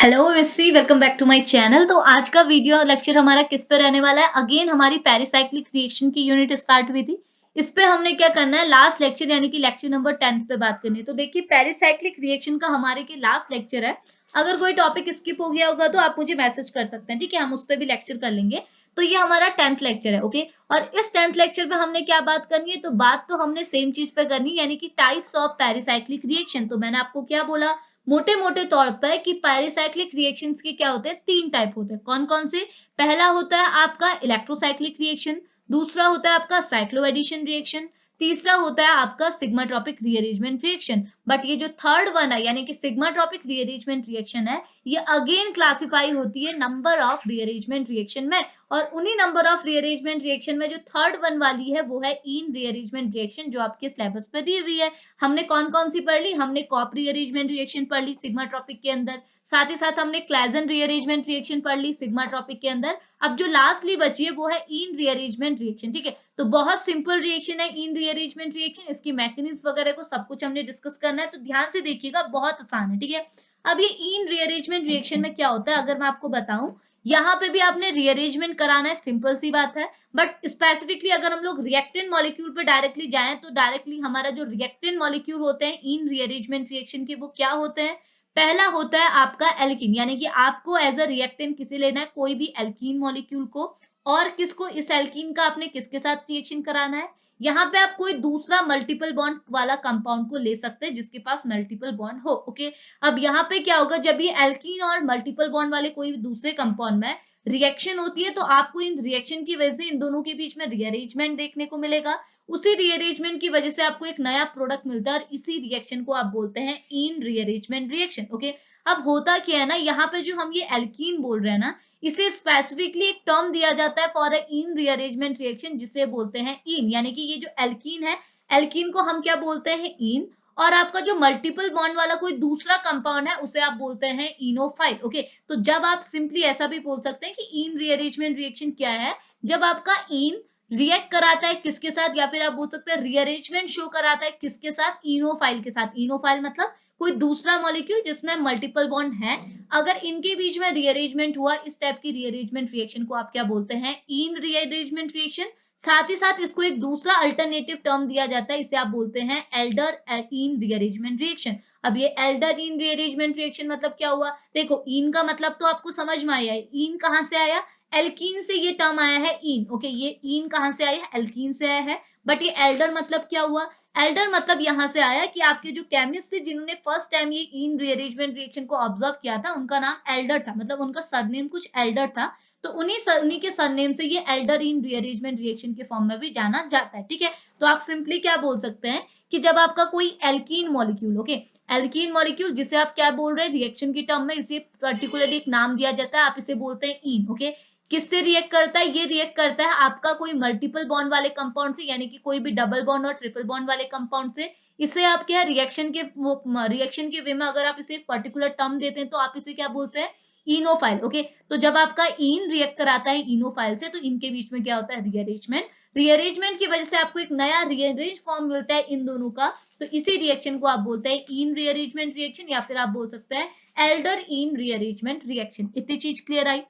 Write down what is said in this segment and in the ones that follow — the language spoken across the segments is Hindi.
Hello Missy, welcome back to my channel. तो आज का वीडियो लेक्चर हमारा किस पे रहने वाला है। अगेन हमारी पेरिसाइक्लिक रिएक्शन की यूनिट स्टार्ट हुई थी। इस पे हमने क्या करना है, लास्ट लेक्चर यानी कि लेक्चर नंबर 10 पे बात करनी है। तो देखिए पेरिसाइक्लिक रिएक्शन का हमारे के लास्ट लेक्चर है। अगर कोई टॉपिक स्किप हो गया होगा तो आप मुझे मैसेज कर सकते हैं, ठीक है, हम उस पर भी लेक्चर कर लेंगे। तो ये हमारा 10th लेक्चर है, ओके। और इस 10th लेक्चर पे हमने क्या बात करनी है, तो बात तो हमने सेम चीज पे करनी है, यानी कि टाइप्स ऑफ पेरिसाइक्लिक रिएक्शन। तो मैंने आपको क्या बोला मोटे मोटे तौर पर कि पेरिसाइक्लिक रिएक्शंस के क्या होते हैं, तीन टाइप होते हैं। कौन कौन से? पहला होता है आपका इलेक्ट्रोसाइक्लिक रिएक्शन, दूसरा होता है आपका साइक्लो एडिशन रिएक्शन, तीसरा होता है आपका सिग्माट्रोपिक रीअरेंजमेंट रिएक्शन। बट ये जो थर्ड वन है यानी कि सिग्माट्रोपिक रीअरेंजमेंट रिएक्शन है, ये अगेन क्लासिफाई होती है नंबर ऑफ रीअरेंजमेंट रिएक्शन में। और उन्हीं नंबर ऑफ रीअरेंजमेंट रिएक्शन में जो थर्ड वन वाली है वो है इन रीअरेंजमेंट रिएक्शन, जो आपके सिलेबस पे दी हुई है। हमने कौन कौन सी पढ़ ली? हमने कॉप रीअरेंजमेंट रिएक्शन पढ़ ली सिग्माट्रोपिक के अंदर, साथ ही साथ हमने क्लाजन रीअरेंजमेंट रिएक्शन पढ़ ली सिग्माट्रोपिक के अंदर। अब जो लास्टली बची है वो है इन रीअरेंजमेंट रिएक्शन, ठीक है। तो बहुत सिंपल रिएक्शन है इन रीअरेंजमेंट रिएक्शन, इसकी मैकेनिज्म वगैरह को सब कुछ हमने डिस्कस करना है, तो ध्यान से देखिएगा, बहुत आसान है, ठीक है। अब ये इन रीअरेंजमेंट रिएक्शन में क्या होता है अगर मैं आपको बताऊं, यहाँ पे भी आपने रीअरेंजमेंट कराना है, सिंपल सी बात है। बट स्पेसिफिकली अगर हम लोग रिएक्टेंट मॉलिक्यूल पे डायरेक्टली जाएं तो डायरेक्टली हमारा जो रिएक्टेंट मॉलिक्यूल होते हैं इन रीअरेंजमेंट रिएक्शन के, वो क्या होते हैं? पहला होता है आपका एल्कीन, यानी कि आपको एज अ रिएक्टेंट किसे लेना है, कोई भी एल्कीन मॉलिक्यूल को। और किसको? इस एल्कीन का आपने किसके साथ रिएक्शन कराना है? यहाँ पे आप कोई दूसरा मल्टीपल बॉन्ड वाला कंपाउंड को ले सकते हैं जिसके पास मल्टीपल बॉन्ड हो, ओके। अब यहाँ पे क्या होगा, जब ये एल्कीन और मल्टीपल बॉन्ड वाले कोई दूसरे कंपाउंड में रिएक्शन होती है तो आपको इन रिएक्शन की वजह से इन दोनों के बीच में रीअरेंजमेंट देखने को मिलेगा। उसी रीअरेंजमेंट की वजह से आपको एक नया प्रोडक्ट मिलता है और इसी रिएक्शन को आप बोलते हैं इन रीअरेंजमेंट रिएक्शन, ओके। अब होता क्या है ना, यहाँ पे जो हम ये एल्कीन बोल रहे हैं ना, इसे स्पेसिफिकली एक टर्म दिया जाता है for a in rearrangement reaction, जिसे बोलते हैं इन, यानी कि ये जो एल्कीन है, एल्कीन को हम क्या बोलते हैं? इन। और आपका जो मल्टीपल बॉन्ड वाला कोई दूसरा कंपाउंड है उसे आप बोलते हैं इनोफाइल, ओके। तो जब आप सिंपली ऐसा भी बोल सकते हैं कि इन रीअरेंजमेंट रिएक्शन क्या है, जब आपका इन रिएक्ट कराता है किसके साथ, या फिर आप बोल सकते हैं रीअरेंजमेंट शो कराता है किसके साथ? इनोफाइल के साथ। इनोफाइल मतलब कोई दूसरा मॉलिक्यूल जिसमें मल्टीपल बॉन्ड है, अगर इनके बीच में रीअरेंजमेंट हुआ, इस टाइप की रीअरेंजमेंट रिएक्शन को आप क्या बोलते हैं? इन रीअरेंजमेंट रिएक्शन। साथ ही साथ इसको एक दूसरा अल्टरनेटिव टर्म दिया जाता है, इसे आप बोलते हैं एल्डर इन रीअरेंजमेंट रिएक्शन। अब ये एल्डर इन रीअरेंजमेंट रिएक्शन मतलब क्या हुआ? देखो इन का मतलब तो आपको समझ में आया है, इन कहां से आया? एल्कीन से ये टर्म आया है इन, ओके। ये इन कहां से आया है? एल्कीन से आया है। बट ये एल्डर मतलब क्या हुआ? एल्डर मतलब यहां से आया कि आपके जो केमिस्ट थे जिन्होंने फर्स्ट टाइम ये इन रीअरेंजमेंट रिएक्शन को ऑब्जर्व किया था, उनका नाम एल्डर था, मतलब उनका सरनेम कुछ एल्डर था। तो उन्हीं के सरनेम से ये एल्डर इन रीअरेंजमेंट रिएक्शन के फॉर्म में भी जाना जाता है, ठीक है। तो आप सिंपली क्या बोल सकते हैं कि जब आपका कोई alkene molecule, okay, alkene molecule जिसे आप क्या बोल रहे हैं रिएक्शन की टर्म में, इसे पर्टिकुलरली एक नाम दिया जाता है, आप इसे बोलते हैं इन, ओके। किससे रिएक्ट करता है? ये रिएक्ट करता है आपका कोई मल्टीपल बॉन्ड वाले कंपाउंड से, यानी कि कोई भी डबल बॉन्ड और ट्रिपल बॉन्ड वाले कंपाउंड से। इसे आप क्या रिएक्शन के वे में अगर आप इसे एक पर्टिकुलर टर्म देते हैं तो आप इसे क्या बोलते हैं? Enophile, okay. तो जब आपका इन रिएक्ट कराता है इनोफाइल से तो इनके बीच में क्या होता है? रीअरेंजमेंट। रीअरेंजमेंट की वजह से आपको एक नया रीअरेंज फॉर्म मिलता है इन दोनों का, तो इसी रिएक्शन को आप बोलते हैं इन रीअरेंजमेंट रिएक्शन, या फिर आप बोल सकते हैं एल्डर इन रीअरेंजमेंट रिएक्शन। इतनी चीज क्लियर आई?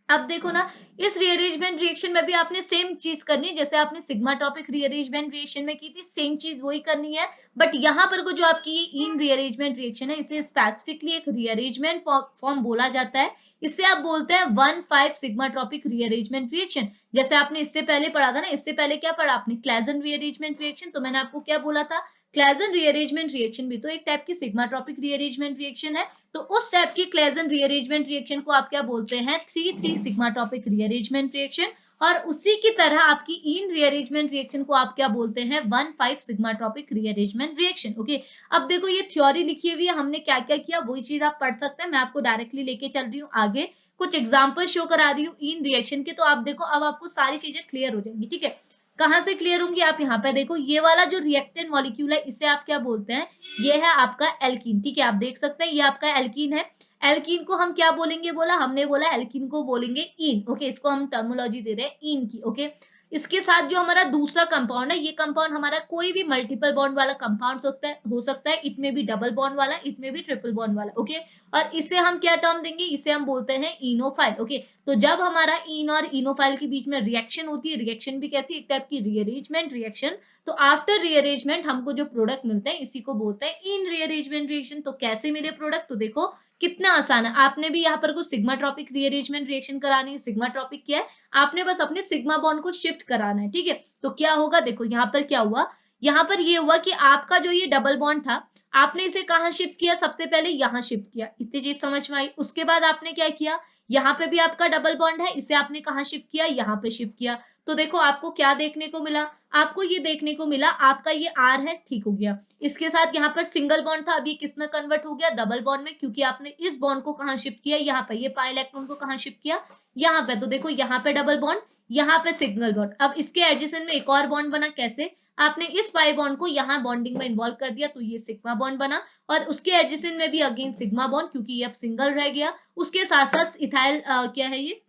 अब देखो ना, इस रीअरेंजमेंट रिएक्शन में भी आपने सेम चीज करनी है जैसे आपने सिग्माट्रोपिक रीअरेंजमेंट रिएक्शन में की थी, सेम चीज वही करनी है। बट यहाँ पर को जो आपकी ये इन रीअरेंजमेंट रिएक्शन है, इसे स्पेसिफिकली एक रीअरेंजमेंट फॉर्म बोला जाता है। इससे आप बोलते हैं 1,5 सिग्माट्रोपिक रीअरेंजमेंट रिएक्शन। जैसे आपने इससे पहले पढ़ा था ना, इससे पहले क्या पढ़ा आपने? क्लाजन रीअरेंजमेंट रिएक्शन। तो मैंने आपको क्या बोला था? क्लाजन रीअरेंजमेंट रिएक्शन भी तो एक टाइप की सिग्माट्रोपिक रीअरेंजमेंट रिएक्शन है। तो उस टाइप की क्लेजन रीअरेंजमेंट रिएक्शन को आप क्या बोलते हैं? 3,3 सिग्माट्रोपिक रीअरेंजमेंट रिएक्शन। और उसी की तरह आपकी इन रीअरेंजमेंट रिएक्शन को आप क्या बोलते हैं? 1,5 सिग्माट्रोपिक रीअरेंजमेंट रिएक्शन, ओके। अब देखो ये थ्योरी लिखी हुई है, हमने क्या क्या किया वही चीज आप पढ़ सकते हैं। मैं आपको डायरेक्टली लेके चल रही हूँ आगे, कुछ एग्जाम्पल शो करा रही हूँ इन रिएक्शन के, तो आप देखो अब आपको सारी चीजें क्लियर हो जाएंगी, ठीक है। कहाँ से क्लियर होंगी? आप यहाँ पे देखो, ये वाला जो रिएक्टेंट मॉलिक्यूल है इसे आप क्या बोलते हैं? ये है आपका एल्कीन, ठीक है। आप देख सकते हैं ये आपका एल्कीन है। एल्कीन को हम क्या बोलेंगे? बोला हमने, बोला एल्कीन को बोलेंगे इन, ओके। इसको हम टर्मिनोलॉजी दे रहे हैं इन की, ओके। इसके साथ जो हमारा दूसरा कंपाउंड है, ये कंपाउंड हमारा कोई भी मल्टीपल बॉन्ड वाला कंपाउंड हो सकता है, इट में भी डबल बॉन्ड वाला, इट में भी ट्रिपल बॉन्ड वाला, ओके। और इसे हम क्या टर्म देंगे, इसे हम बोलते हैं इनोफाइल, ओके। तो जब हमारा इन और इनोफाइल के बीच में रिएक्शन होती है, रिएक्शन भी कैसी, एक टाइप की रीअरेंजमेंट रिएक्शन, तो आफ्टर रीअरेंजमेंट हमको जो प्रोडक्ट मिलते हैं इसी को बोलते हैं इन रीअरेंजमेंट रिएक्शन। तो कैसे मिले प्रोडक्ट, तो देखो कितना आसान है। आपने भी यहाँ पर कुछ सिग्मा ट्रॉपिक रीअरेंजमेंट रिएक्शन करानी है, सिग्मा ट्रॉपिक क्या है, आपने बस अपने सिग्मा बॉन्ड को शिफ्ट कराना है, ठीक है। तो क्या होगा, देखो यहाँ पर क्या हुआ, यहाँ पर ये हुआ कि आपका जो ये डबल बॉन्ड था, आपने इसे कहाँ शिफ्ट किया, सबसे पहले यहाँ शिफ्ट किया, इतनी चीज समझ में आई। उसके बाद आपने क्या किया, यहाँ पे भी आपका डबल बॉन्ड है, इसे आपने कहाँ शिफ्ट किया, यहाँ पे शिफ्ट किया। तो देखो आपको क्या देखने को मिला, आपको ये देखने को मिला, आपका ये आर है, ठीक हो गया। इसके साथ यहाँ पर सिंगल बॉन्ड था, अब ये किस में कन्वर्ट हो गया, डबल बॉन्ड में, क्योंकि आपने इस बॉन्ड को कहाँ शिफ्ट किया, यहाँ पे, ये पाई इलेक्ट्रॉन को कहाँ शिफ्ट किया, यहाँ पे। तो देखो यहाँ पे डबल बॉन्ड, यहाँ पे सिंगल बॉन्ड। अब इसके एडजेसेंट में एक और बॉन्ड बना, कैसे, आपने इस पाई बॉन्ड को यहाँ बॉन्डिंग में इन्वॉल्व कर दिया, तो ये सिग्मा बॉन्ड बना। और उसके एडजेसेंट में भी अगेन सिग्मा बॉन्ड, क्योंकि ये अब सिंगल रह गया। उसके साथ साथ इथाइल क्या है ये,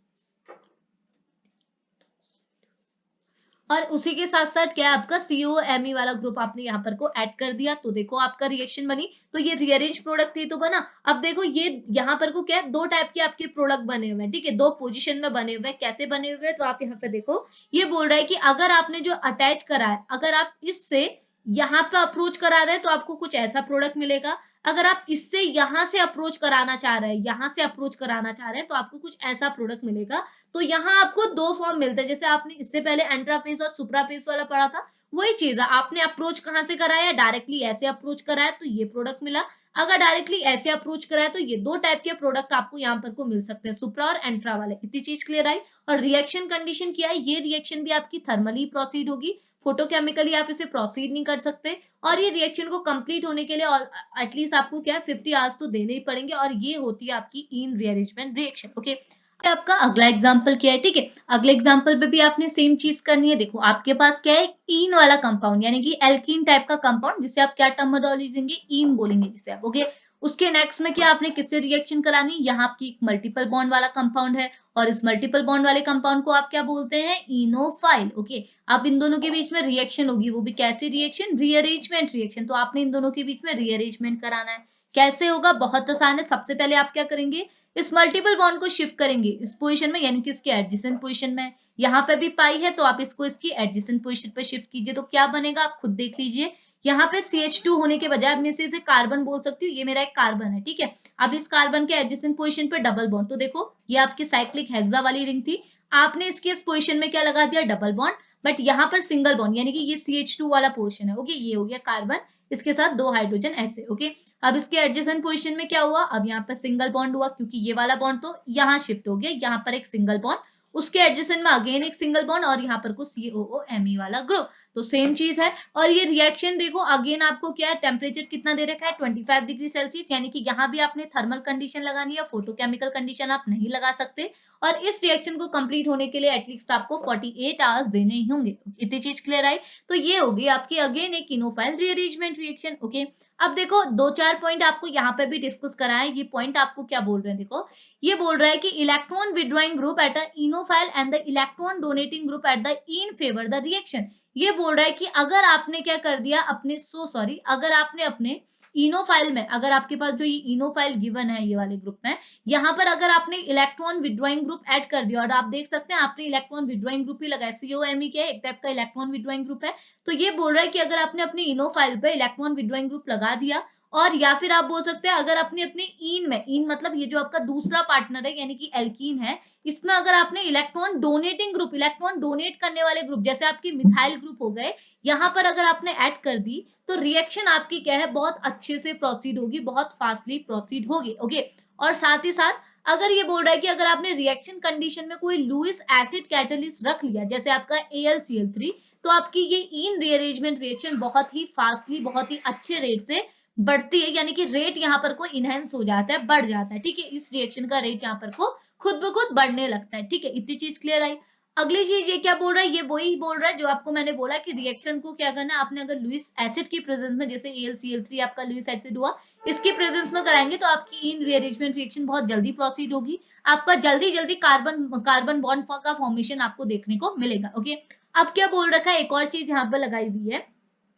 और उसी के साथ साथ क्या है आपका COMe वाला ग्रुप आपने यहाँ पर को ऐड कर दिया। तो देखो आपका रिएक्शन बनी, तो ये रीअरेंज प्रोडक्ट ही तो बना। अब देखो ये यहाँ पर को क्या है, दो टाइप के आपके प्रोडक्ट बने हुए हैं, ठीक है, दो पोजीशन में बने हुए हैं। कैसे बने हुए हैं, तो आप यहाँ पे देखो, ये बोल रहा है कि अगर आपने जो अटैच करा है, अगर आप इससे यहाँ पे अप्रोच करा रहे हैं तो आपको कुछ ऐसा प्रोडक्ट मिलेगा। अगर आप इससे यहां से अप्रोच कराना चाह रहे हैं, यहां से अप्रोच कराना चाह रहे हैं, तो आपको कुछ ऐसा प्रोडक्ट मिलेगा। तो यहाँ आपको दो फॉर्म मिलते हैं, जैसे आपने इससे पहले एंट्राफेस और सुप्राफेस वाला पढ़ा था, वही चीज है। आपने अप्रोच कहां से कराया, डायरेक्टली ऐसे अप्रोच कराया, तो ये प्रोडक्ट मिला। अगर डायरेक्टली ऐसे अप्रोच कराया, तो ये दो टाइप के प्रोडक्ट आपको यहाँ पर को मिल सकते हैं, सुप्रा और एंट्रा वाले। इतनी चीज क्लियर आई। और रिएक्शन कंडीशन क्या है, ये रिएक्शन भी आपकी थर्मली प्रोसीड होगी, फोटोकेमिकली आप इसे प्रोसीड नहीं कर सकते। और ये रिएक्शन को कंप्लीट होने के लिए और एटलीस्ट आपको क्या है 50 आवर्स तो देने ही पड़ेंगे, और ये होती है आपकी इन रीअरेंजमेंट रिएक्शन, ओके। आपका अगला एग्जाम्पल क्या है, ठीक है, अगले एग्जाम्पल पे भी आपने सेम चीज करनी है। देखो आपके पास क्या है, ईन वाला कंपाउंड, यानी कि एल्कीन टाइप का कंपाउंड, जिसे आप क्या टर्मिनोलॉजी देंगे, ईन बोलेंगे जिसे आप, ओके। उसके नेक्स्ट में क्या आपने किससे रिएक्शन करानी, यहाँ आपकी मल्टीपल बॉन्ड वाला कंपाउंड है, और इस मल्टीपल बॉन्ड वाले कंपाउंड को आप क्या बोलते हैं, इनोफाइल, ओके। अब इन दोनों के बीच में रिएक्शन होगी, वो भी कैसी रिएक्शन, रीअरेंजमेंट रिएक्शन। तो आपने इन दोनों के बीच में रीअरेंजमेंट कराना है। कैसे होगा, बहुत आसान है। सबसे पहले आप क्या करेंगे, इस मल्टीपल बॉन्ड को शिफ्ट करेंगे इस पोजीशन में, यानी कि उसके एडजेसेंट पोजीशन में। यहाँ पे भी पाई है, तो आप इसको इसकी एडजेसेंट पोजीशन पे शिफ्ट कीजिए, तो क्या बनेगा आप खुद देख लीजिए। यहाँ पे CH2 होने के बजाय मैं इसे कार्बन बोल सकती हूँ, ये मेरा एक कार्बन है, ठीक है। अब इस कार्बन के एडजेसेंट पोजीशन पे डबल बॉन्ड, तो देखो ये आपकी साइक्लिक हेक्सा वाली रिंग थी, आपने इसके इस पोजीशन में क्या लगा दिया, डबल बॉन्ड। बट यहाँ पर सिंगल बॉन्ड, यानी कि ये CH2 वाला पोर्शन है, ओके, ये हो गया कार्बन, इसके साथ दो हाइड्रोजन ऐसे, ओके। अब इसके एडजेसेंट पोजीशन में क्या हुआ, अब यहाँ पर सिंगल बॉन्ड हुआ, क्योंकि ये वाला बॉन्ड तो यहाँ शिफ्ट हो गया, यहाँ पर एक सिंगल बॉन्ड, उसके एडजेसेंट में अगेन एक सिंगल बॉन्ड, और यहाँ पर को COOMe वाला ग्रुप, तो सेम चीज है। और ये रिएक्शन देखो अगेन आपको क्या है, टेम्परेचर कितना दे रखा है, 25 डिग्री सेल्सियस, यानी कि यहाँ भी आपने थर्मल कंडीशन लगानी है, फोटोकेमिकल कंडीशन आप नहीं लगा सकते। और इस रिएक्शन को कंप्लीट होने के लिए एटलीस्ट आपको 48 आवर्स देने ही होंगे। इतनी चीज क्लियर आई। तो ये होगी आपकी अगेन एक इनोफाइल रीअरेंजमेंट रिएक्शन, ओके। अब देखो दो चार पॉइंट आपको यहाँ पे भी डिस्कस करा है। ये पॉइंट आपको क्या बोल रहे हैं, देखो ये बोल रहा है कि electron withdrawing group at a enophile and the electron donating group at the in favour the reaction. ये बोल रहा है कि अगर आपने क्या कर दिया अपने सॉरी, अगर आपने अपने इनोफाइल में, अगर आपके पास जो ये इनोफाइल गिवन है ये वाले ग्रुप में, यहाँ पर अगर आपने इलेक्ट्रॉन विड्रॉइंग ग्रुप ऐड कर दिया, और आप देख सकते हैं आपने इलेक्ट्रॉन विड्रॉइंग ग्रुप ही लगाया, COMe क्या है, एक टाइप का इलेक्ट्रॉन विड्रॉइंग ग्रुप है। तो ये बोल रहा है कि अगर आपने अपने इनोफाइल पे इलेक्ट्रॉन विड्रॉइंग ग्रुप लगा दिया, और या फिर आप बोल सकते हैं अगर आपने अपने ईन में, ईन मतलब ये जो आपका दूसरा पार्टनर है यानी कि एल्कीन है, इसमें अगर आपने electron donating group, electron donate करने वाले ग्रुप, जैसे आपके मिथाइल ग्रुप हो गए, यहाँ पर अगर आपने ऐड कर दी, तो रिएक्शन आपकी क्या है, बहुत अच्छे से प्रोसीड होगी, बहुत फास्टली प्रोसीड होगी, ओके। और साथ ही साथ अगर ये बोल रहा है कि अगर आपने रिएक्शन कंडीशन में कोई लुईस एसिड कैटलिस्ट रख लिया, जैसे आपका AlCl3, तो आपकी ये इन रीअरेंजमेंट रिएक्शन बहुत ही फास्टली, बहुत ही अच्छे रेट से बढ़ती है, यानी कि रेट यहाँ पर को इनहेंस हो जाता है, बढ़ जाता है, ठीक है। इस रिएक्शन का रेट यहाँ पर को खुद ब खुद बढ़ने लगता है, ठीक है। इतनी चीज क्लियर आई। अगली चीज ये क्या बोल रहा है, ये वही बोल रहा है जो आपको मैंने बोला कि रिएक्शन को क्या करना है, आपने अगर लुईस एसिड की प्रेजेंस में, जैसे AlCl3 आपका लुईस एसिड हुआ, इसकी प्रेजेंस में कराएंगे तो आपकी इन रीअरेंजमेंट रिएक्शन बहुत जल्दी प्रोसीड होगी, आपका जल्दी जल्दी कार्बन कार्बन बॉन्ड का फॉर्मेशन आपको देखने को मिलेगा, ओके। अब क्या बोल रखा है, एक और चीज यहाँ पर लगाई हुई है,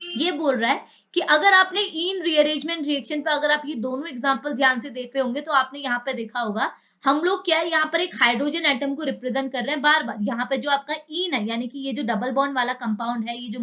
ये बोल रहा है कि अगर आपने इन रीअरेंजमेंट रिएक्शन पे अगर आप ये दोनों एग्जांपल ध्यान से देख रहे होंगे तो आपने यहाँ पे देखा होगा हम लोग क्या है, यहाँ पर एक हाइड्रोजन एटम को रिप्रेजेंट कर रहे हैं बार बार। यहाँ पे जो आपका इन है, यानी कि ये जो डबल बॉन्ड वाला कंपाउंड है, ये जो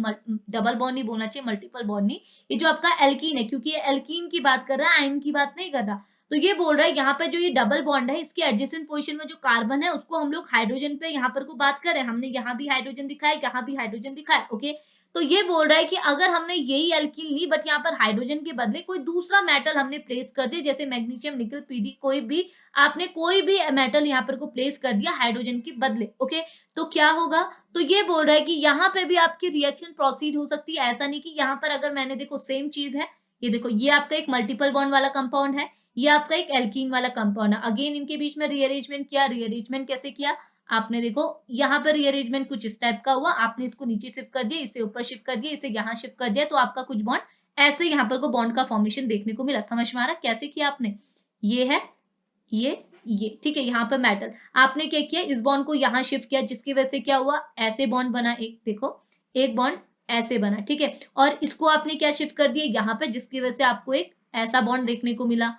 डबल बॉन्ड नहीं बोलना चाहिए, मल्टीपल बॉन्ड नहीं, ये जो आपका एल्कीन है, क्योंकि ये एल्कीन की बात कर रहा है, आयन की बात नहीं कर रहा। तो ये बोल रहा है यहाँ पे जो ये डबल बॉन्ड है, इसके एडजेसेंट पोजीशन में जो कार्बन है उसको हम लोग हाइड्रोजन पे यहाँ पर को बात कर रहे हैं। हमने यहाँ भी हाइड्रोजन दिखाया, यहाँ भी हाइड्रोजन दिखाया, ओके। तो ये बोल रहा है कि अगर हमने यही एल्कीन ली बट यहाँ पर हाइड्रोजन के बदले कोई दूसरा मेटल हमने प्लेस कर दिया, जैसे मैग्नीशियम, निकल, पीडी, कोई भी आपने कोई भी मेटल यहाँ पर को प्लेस कर दिया हाइड्रोजन के बदले, ओके, तो क्या होगा? तो ये बोल रहा है कि यहाँ पे भी आपकी रिएक्शन प्रोसीड हो सकती है। ऐसा नहीं कि यहाँ पर अगर मैंने देखो सेम चीज है, ये देखो ये आपका एक मल्टीपल बॉन्ड वाला कंपाउंड है, ये आपका एक एल्कीन वाला कंपाउंड है, अगेन इनके बीच में रीअरेंजमेंट किया। रीअरेंजमेंट कैसे किया? आपने देखो यहाँ पर रीअरेंजमेंट कुछ इस टाइप का हुआ, आपने इसको नीचे शिफ्ट कर दिया, इसे ऊपर शिफ्ट कर दिया, इसे यहाँ शिफ्ट कर दिया, तो आपका कुछ बॉन्ड ऐसे यहाँ पर को बॉन्ड का फॉर्मेशन देखने को मिला। समझ में आ रहा कैसे किया आपने? ये है, ये ठीक है, यहाँ पर मेटल आपने क्या किया, इस बॉन्ड को यहाँ शिफ्ट किया, जिसकी वजह से क्या हुआ, ऐसे बॉन्ड बना, एक देखो एक बॉन्ड ऐसे बना, ठीक है, और इसको आपने क्या शिफ्ट कर दिया यहाँ पे, जिसकी वजह से आपको एक ऐसा बॉन्ड देखने को मिला,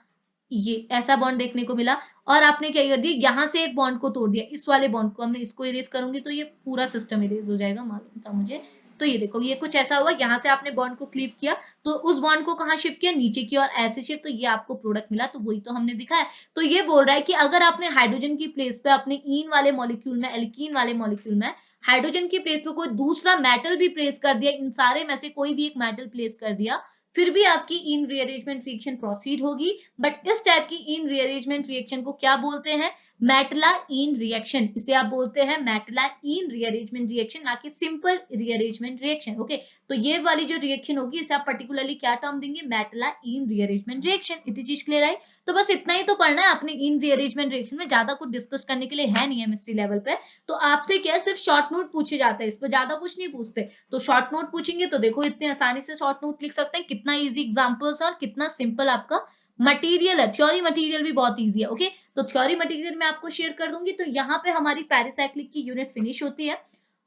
ये ऐसा बॉन्ड देखने को मिला। और आपने क्या कर दिया, यहाँ से एक बॉन्ड को तोड़ दिया, इस वाले बॉन्ड को, मैं इसको इरेज करूंगी तो ये पूरा सिस्टम इरेज हो जाएगा, मालूम था मुझे। तो ये देखो ये कुछ ऐसा हुआ, यहाँ से आपने बॉन्ड को क्लीव किया, तो उस बॉन्ड को कहाँ शिफ्ट किया, नीचे की और ऐसे शिफ्ट, तो ये आपको प्रोडक्ट मिला, तो वही तो हमने दिखाया। तो ये बोल रहा है कि अगर आपने हाइड्रोजन की प्लेस पे अपने इन वाले मॉलिक्यूल में, एल्कीन वाले मॉलिक्यूल में हाइड्रोजन की प्लेस पे कोई दूसरा मेटल भी प्लेस कर दिया, इन सारे में से कोई भी एक मेटल प्लेस कर दिया, फिर भी आपकी इन रीअरेंजमेंट रिएक्शन प्रोसीड होगी। बट इस टाइप की इन रीअरेंजमेंट रिएक्शन को क्या बोलते हैं? मेटला इन रिएक्शन। इसे आप बोलते हैं मेटला इन रीअरेंजमेंट रिएक्शन, ना कि सिंपल रीअरेंजमेंट रिएक्शन, ओके। तो ये वाली जो रिएक्शन होगी इसे आप पर्टिकुलरली क्या टर्म देंगे? मेटला इन रीअरेंजमेंट रिएक्शन। इतनी चीज क्लियर आई? तो बस इतना ही तो पढ़ना है आपने इन रीअरेंजमेंट रिएक्शन में, ज्यादा कुछ डिस्कस करने के लिए है नहीं एमएससी लेवल पे। तो आपसे क्या है, सिर्फ शॉर्ट नोट पूछे जाते हैं, इस पर ज्यादा कुछ नहीं पूछते। तो शॉर्ट नोट पूछेंगे तो देखो इतने आसानी से शॉर्ट नोट लिख सकते हैं, कितना इजी एग्जांपल्स और कितना सिंपल आपका मटेरियल है। थ्योरी मटेरियल भी बहुत इजी है, ओके। तो थ्योरी मटेरियल मैं आपको शेयर कर दूंगी। तो यहाँ पे हमारी पेरिसाइक्लिक की यूनिट फिनिश होती है।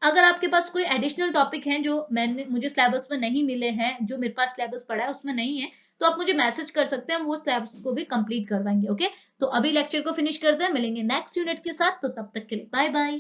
अगर आपके पास कोई एडिशनल टॉपिक हैं जो मुझे सिलेबस में नहीं मिले हैं, जो मेरे पास सिलेबस पड़ा है उसमें नहीं है, तो आप मुझे मैसेज कर सकते हैं, वो सिलेबस को भी कंप्लीट करवाएंगे, ओके। तो अभी लेक्चर को फिनिश करते हैं, मिलेंगे नेक्स्ट यूनिट के साथ, तो तब तक के लिए बाय बाय।